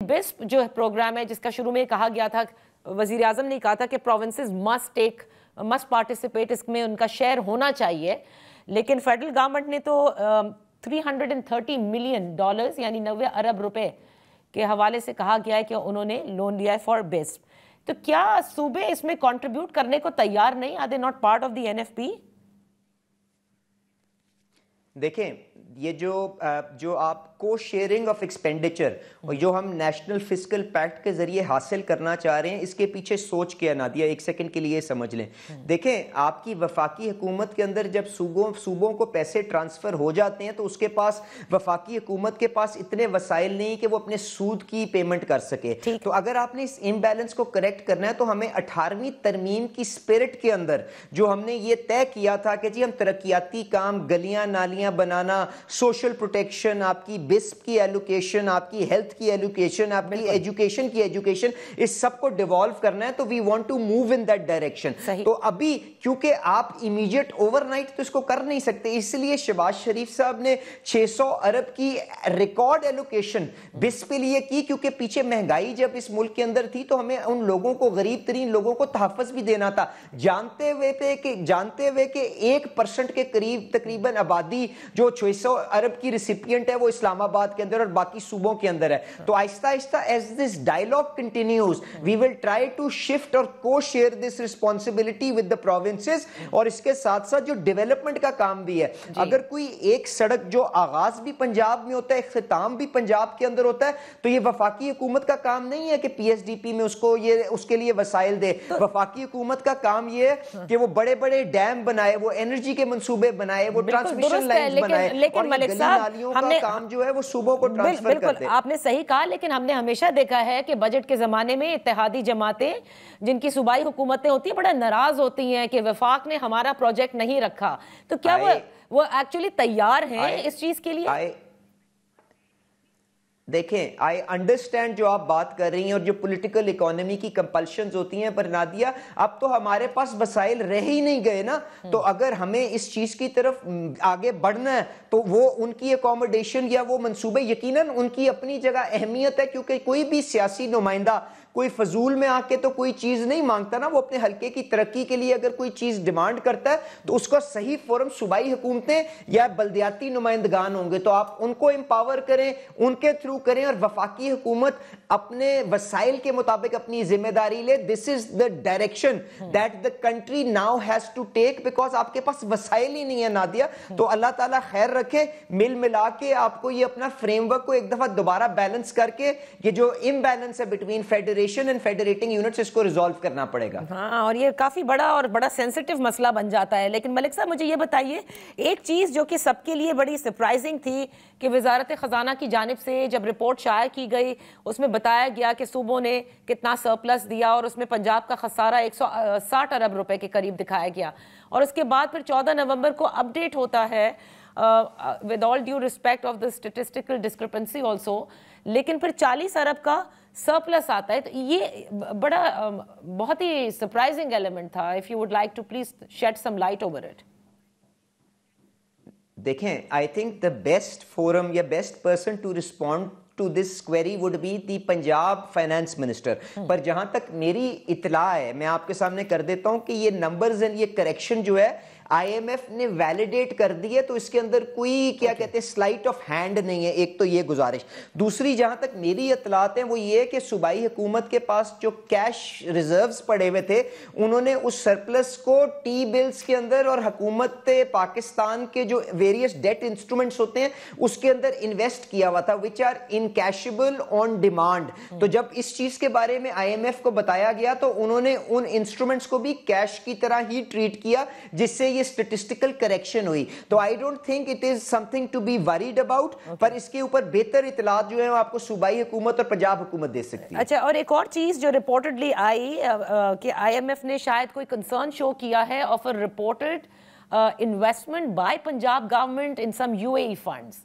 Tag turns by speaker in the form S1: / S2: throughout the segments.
S1: بسپ جو پروگرام ہے جس کا شروع میں کہا گیا تھا, وزیر اعظم نے کہا تھا کہ پروونسز مسٹ پارٹیسپیٹ, اس میں ان کا شیئر ہونا چاہیے, لیکن فیڈرل گورنمنٹ نے تو $330 ملین یعنی 90 ارب روپے کے حوالے سے کہا گیا ہے کہ انہوں نے لون لیا ہے فار بسپ. تو کیا صوبے اس میں کنٹریبیوٹ کرنے کو تیار نہیں؟ Are they not part of the NFP؟
S2: دیکھیں یہ جو آپ کو شیئرنگ آف ایکسپینڈیچر اور جو ہم نیشنل فسکل پیکٹ کے ذریعے حاصل کرنا چاہ رہے ہیں, اس کے پیچھے سوچ کیا نادیہ ایک سیکنڈ کے لیے سمجھ لیں. دیکھیں آپ کی وفاقی حکومت کے اندر جب صوبوں کو پیسے ٹرانسفر ہو جاتے ہیں تو اس کے پاس وفاقی حکومت کے پاس اتنے وسائل نہیں کہ وہ اپنے سود کی پیمنٹ کر سکے. تو اگر آپ نے اس امبیلنس کو کریکٹ کرنا ہے تو ہمیں 18ویں ترمیم کی اسپرٹ کے اندر جو ہم نے یہ طے کیا تھا کہ جی ہم ترقیاتی کام, گلیاں نالیاں بنانا, سوشل پروٹیکشن, آپ کی بسپ کی ایلوکیشن, آپ کی ہیلتھ کی ایلوکیشن, آپ کی ایجوکیشن کی ایجوکیشن, اس سب کو ڈیوالو کرنا ہے. تو we want to move in that direction. تو ابھی کیونکہ آپ امیڈیٹ اوور نائٹ تو اس کو کر نہیں سکتے, اس لیے شہباز شریف صاحب نے 600 ارب کی ریکارڈ ایلوکیشن بسپ کے لیے کی, کیونکہ پیچھے مہنگائی جب اس ملک کے اندر تھی تو ہمیں ان لوگوں کو, غریب ترین لوگوں کو تحفظ بھی دینا تھا, جانتے ہوئے کہ 1% کے قریب تقریباً آبادی جو 600 ارب کی ریسیپینٹ ہے وہ اسلام آباد کے اندر اور باقی صوبوں کے اندر ہے. تو آہستہ آہستہ as this dialogue continues we will try to shift or co share this responsibility with the provinces, اور اس کے ساتھ ساتھ جو ڈیولپمنٹ کا کام بھی ہے. اگر کوئی ایک سڑک جو آغاز بھی پنجاب میں ہوتا ہے, اختتام بھی پنجاب کے اندر ہوتا ہے, تو یہ وفاقی حکومت کا کام نہیں ہے کہ PSDP میں اس کے لیے وسائل دے. وفاقی حکومت کا کام یہ ہے کہ وہ بڑے بڑے ڈیم بنائے, وہ انرجی کے منصوبے بنائے, وہ ٹرانسمیشن لائنز بنائے,
S1: لیکن ملک صاحب
S2: ہم نے کام جو ہے وہ صوبوں کو ٹرانسفر کرتے ہیں.
S1: آپ نے صحیح کہا, لیکن ہم نے ہمیشہ دیکھا ہے کہ بجٹ کے زمانے میں اتحادی جماعتیں جن کی صوبائی حکومتیں ہوتی ہیں بڑا ناراض ہوتی ہیں کہ وفاق نے ہمارا پروجیکٹ نہیں رکھا. تو کیا وہ ایکچولی تیار ہیں اس چیز کے لیے؟
S2: دیکھیں آئی انڈرسٹینڈ جو آپ بات کر رہی ہیں اور جو پولیٹیکل اکانومی کی کمپلشنز ہوتی ہیں, پر نادیہ اب تو ہمارے پاس وسائل رہ ہی نہیں گئے نا. تو اگر ہمیں اس چیز کی طرف آگے بڑھنا ہے تو وہ ان کی اکوموڈیشن یا وہ منصوبے یقیناً ان کی اپنی جگہ اہمیت ہے, کیونکہ کوئی بھی سیاسی نمائندہ کوئی فضول میں آ کے تو کوئی چیز نہیں مانگتا نا. وہ اپنے حلقے کی ترقی کے لیے اگر کوئی چیز ڈیمانڈ کرتا ہے تو اس کا صحیح فورم صوبائی حکومتیں یا بلدیاتی نمائندگان ہوں گے, تو آپ ان کو امپاور کریں, ان کے تھرو کریں, اور وفاقی حکومت اپنے وسائل کے مطابق اپنی ذمہ داری لے. This is the direction that the country now has to take, because آپ کے پاس وسائل ہی نہیں ہے نادیہ. تو اللہ تعالیٰ خیر رکھے, مل ملا کے آپ کو یہ اپنا فریم ورک کو ایک دفعہ دوبارہ بیلنس کر کے یہ جو امبیلنس ہے between federation and federating units, اس کو ریزالو کرنا پڑے گا.
S1: ہاں, اور یہ کافی بڑا سینسٹیو مسئلہ بن جاتا ہے. لیکن ملک صاحب مجھے یہ بتائیے, ایک چیز جو کہ سب کے لیے بڑی سرپرائزنگ تھی کہ وزارت خزانہ کی جانب سے جب رپورٹ شائع کی گئی اس میں بتایا گیا کہ صوبوں نے کتنا سرپلس دیا, اور اس میں پنجاب کا خسارہ 160 ارب روپے کے قریب دکھایا گیا. اور اس کے بعد پھر 14 نومبر کو اپڈیٹ ہوتا ہے with all due respect of the statistical discrepancy also, لیکن پھر 40 ارب کا سرپلس آتا ہے. تو یہ بہت ہی سرپرائزنگ ایلیمنٹ تھا. if you would like to please shed some light over it.
S2: دیکھیں I think the best forum یا best person to respond to this query would be the Punjab finance minister. پر جہاں تک میری اطلاع ہے میں آپ کے سامنے کر دیتا ہوں کہ یہ نمبرز ہیں, یہ کریکشن جو ہے آئی ایم ایف نے ویلیڈیٹ کر دی ہے, تو اس کے اندر کوئی کیا کہتے ہیں سلائٹ آف ہینڈ نہیں ہے. ایک تو یہ گزارش. دوسری جہاں تک میری اطلاعات ہیں وہ یہ کہ صوبائی حکومت کے پاس جو کیش ریزروز پڑے ہوئے تھے انہوں نے اس سرپلس کو ٹی بلز کے اندر اور حکومت پاکستان کے جو ویریس ڈیٹ انسٹرومنٹس ہوتے ہیں اس کے اندر انویسٹ کیا ہوا تھا, وچ آر انکیشبل آن ڈیمانڈ. تو جب اس چیز کے بارے میں آئی ایم ایف کو بتایا گیا تو انہوں نے ان انسٹرومنٹس کو بھی کیش کی طرح ہی ٹریٹ کیا, جس سے یہ اسٹیٹسٹیکل کریکشن ہوئی. تو I don't think it is something to be worried about, پر اس کے اوپر بہتر اطلاعات جو ہیں وہ آپ کو صوبائی حکومت اور پنجاب حکومت دے سکتی ہے.
S1: اچھا, اور ایک اور چیز جو رپورٹڈلی آئی کہ آئی ایم ایف نے شاید کوئی کنسرن شو کیا ہے of a reported investment by Punjab government in some UAE funds.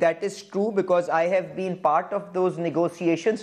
S2: that is true because I have been part of those negotiations.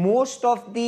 S2: most of the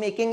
S2: making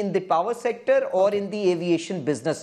S2: in the power sector or in the aviation business.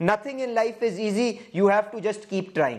S2: Nothing in life is easy. You have to just keep trying.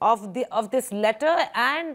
S1: of this letter and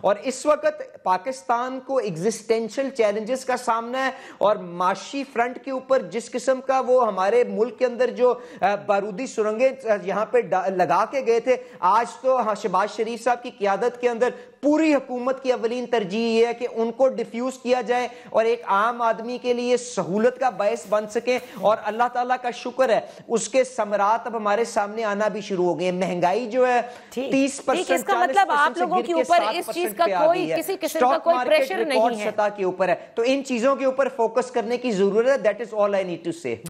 S2: اور اس وقت پاکستان کو ایگزسٹینشل challenges کا سامنا ہے, اور معاشی front کے اوپر جس قسم کا وہ ہمارے ملک کے اندر جو بارودی سرنگیں یہاں پہ لگا کے گئے تھے, آج تو شہباز شریف صاحب کی قیادت کے اندر پوری حکومت کی اولین ترجیح یہ ہے کہ ان کو ڈیفیوز کیا جائے اور ایک عام آدمی کے لیے سہولت کا باعث بن سکیں. اور اللہ تعالیٰ کا شکر ہے اس کے ثمرات اب ہمارے سامنے آنا بھی شروع ہو گئے ہیں. مہنگائی جو ہے 30%,
S1: اس کا مطلب آپ لوگوں کے اوپر اس چیز کا کوئی کسی قسم کا کوئی پریشر نہیں ہے,
S2: سطح کے اوپر ہے. تو ان چیزوں کے اوپر فوکس کرنے کی ضرورت ہے. That is all I need to سے.